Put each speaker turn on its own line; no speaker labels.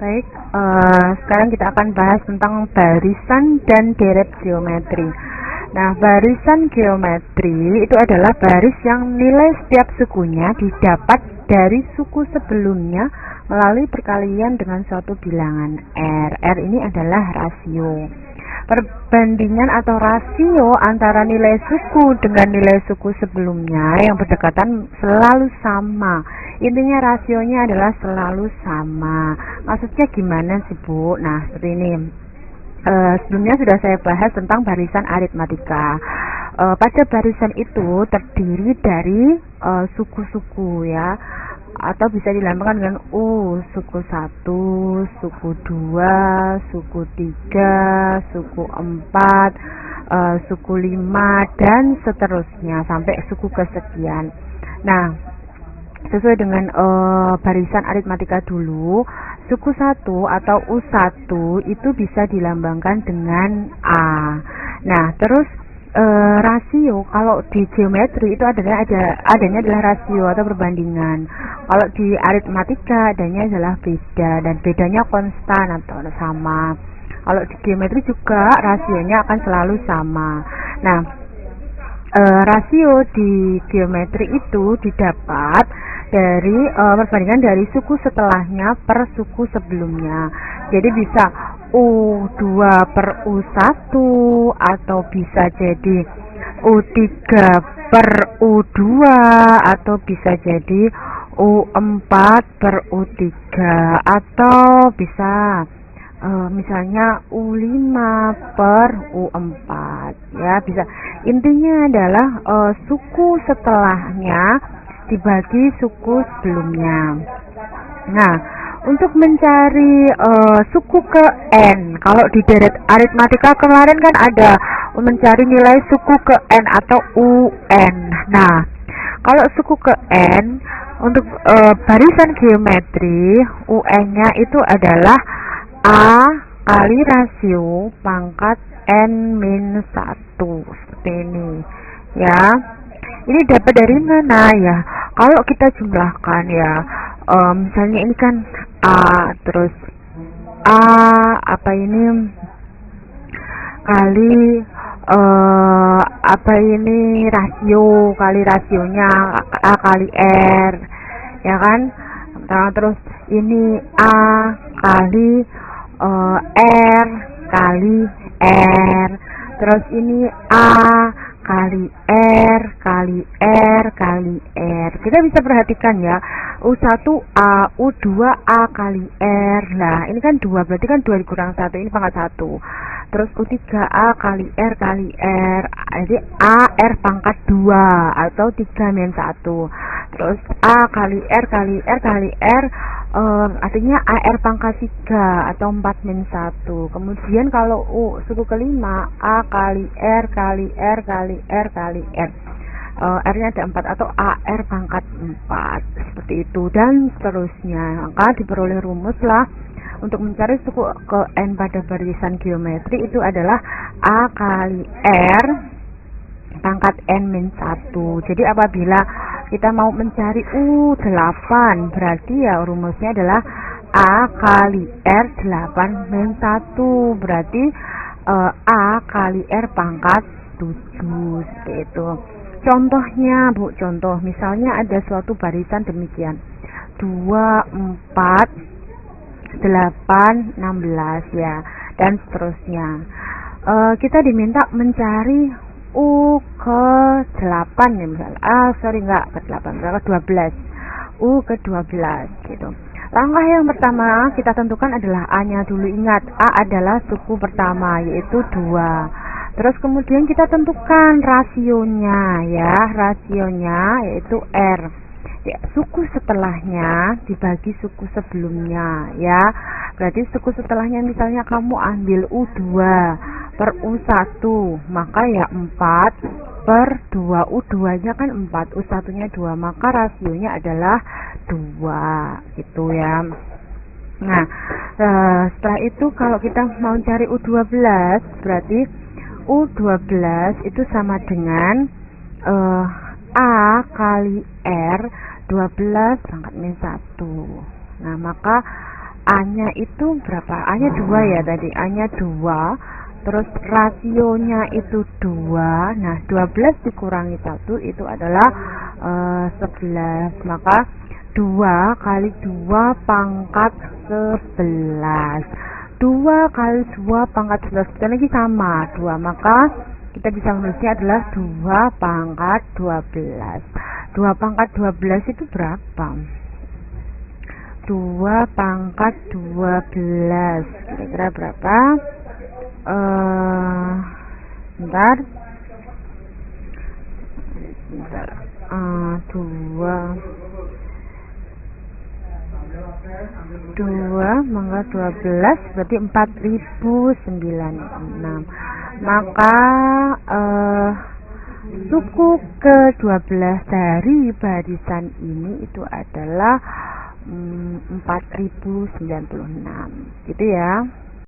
Baik, sekarang kita akan bahas tentang barisan dan deret geometri. Nah, barisan geometri itu adalah baris yang nilai setiap sukunya didapat dari suku sebelumnya melalui perkalian dengan suatu bilangan R. R ini adalah rasio. Perbandingan atau rasio antara nilai suku dengan nilai suku sebelumnya yang berdekatan selalu sama. Intinya rasionya adalah selalu sama. Maksudnya gimana sih, Bu? Nah, seperti ini. Sebelumnya sudah saya bahas tentang barisan aritmatika. Pada barisan itu terdiri dari suku-suku ya, atau bisa dilambangkan dengan suku 1, suku 2, suku 3, suku 4, suku 5 dan seterusnya sampai suku kesekian. Nah, sesuai dengan barisan aritmatika dulu, suku 1 atau U1 itu bisa dilambangkan dengan A. Nah, terus rasio kalau di geometri itu adanya adalah rasio atau perbandingan. Kalau di aritmatika adanya adalah beda, dan bedanya konstan atau sama. Kalau di geometri juga rasionya akan selalu sama. Nah, rasio di geometri itu didapat dari perbandingan dari suku setelahnya per suku sebelumnya. Jadi bisa U2 per U1 atau bisa jadi U3 per U2 atau bisa jadi U4 per U3 atau bisa misalnya U5 per U4 ya, bisa. Intinya adalah suku setelahnya dibagi suku sebelumnya. Nah, untuk mencari suku ke N, kalau di deret aritmatika kemarin kan ada mencari nilai suku ke N atau UN. Nah, kalau suku ke N untuk barisan geometri, UN-nya itu adalah A kali rasio pangkat N-1 seperti ini ya. Ini dapat dari mana ya? Kalau kita jumlahkan ya, misalnya ini kan A, terus A apa ini kali apa ini rasio kali rasionya A kali R ya kan. Nah, terus ini A kali R kali R, terus ini A kali R kali R kali R. Kita bisa perhatikan ya, U1A, U2A kali R. Nah, ini kan 2, berarti kan 2 dikurang 1, ini pangkat 1. Terus U3A kali R kali R, jadi AR pangkat 2 atau 3-1. Terus A kali R kali R kali R, artinya AR pangkat 3 atau 4-1. Kemudian kalau suku kelima, A kali R kali R kali R kali R, R-nya ada 4 atau AR pangkat 4, seperti itu dan seterusnya. Maka diperoleh rumuslah untuk mencari suku ke N pada barisan geometri itu adalah A kali R pangkat N-1. Jadi apabila kita mau mencari U8, berarti ya rumusnya adalah A kali R 8-1, berarti A kali R pangkat 7, seperti itu. Contohnya, Bu, contoh misalnya ada suatu barisan demikian 2, 4, 8, 16 ya, dan seterusnya. Kita diminta mencari U ke 8 ya, misalnya enggak ke 8, ke 12, U ke 12 gitu. Langkah yang pertama kita tentukan adalah A-nya dulu. Ingat, A adalah suku pertama yaitu 2. Terus kemudian kita tentukan rasionya ya, rasionya yaitu R ya, suku setelahnya dibagi suku sebelumnya ya. Berarti suku setelahnya misalnya kamu ambil U2 per U1, maka ya 4 per 2, U2 nya kan 4, U1 nya 2, maka rasionya adalah 2 gitu ya. Nah, setelah itu kalau kita mau cari U12, berarti U12 itu sama dengan A kali R 12 pangkat min 1. Nah, maka A-nya itu berapa? A-nya 2 ya tadi. A-nya 2. Terus rasionya itu 2. Nah, 12 dikurangi 1 itu adalah 11. Maka 2 kali 2 pangkat 11. 2 kali 2 pangkat 11. Kita lagi sama 2. Maka kita bisa menulisnya adalah 2 pangkat 12. 2 pangkat 12 itu berapa? 2 pangkat 12 kira-kira berapa? Bentar. 2 pangkat 12 berarti 4096. Maka suku ke-12 dari barisan ini itu adalah 4096 gitu ya.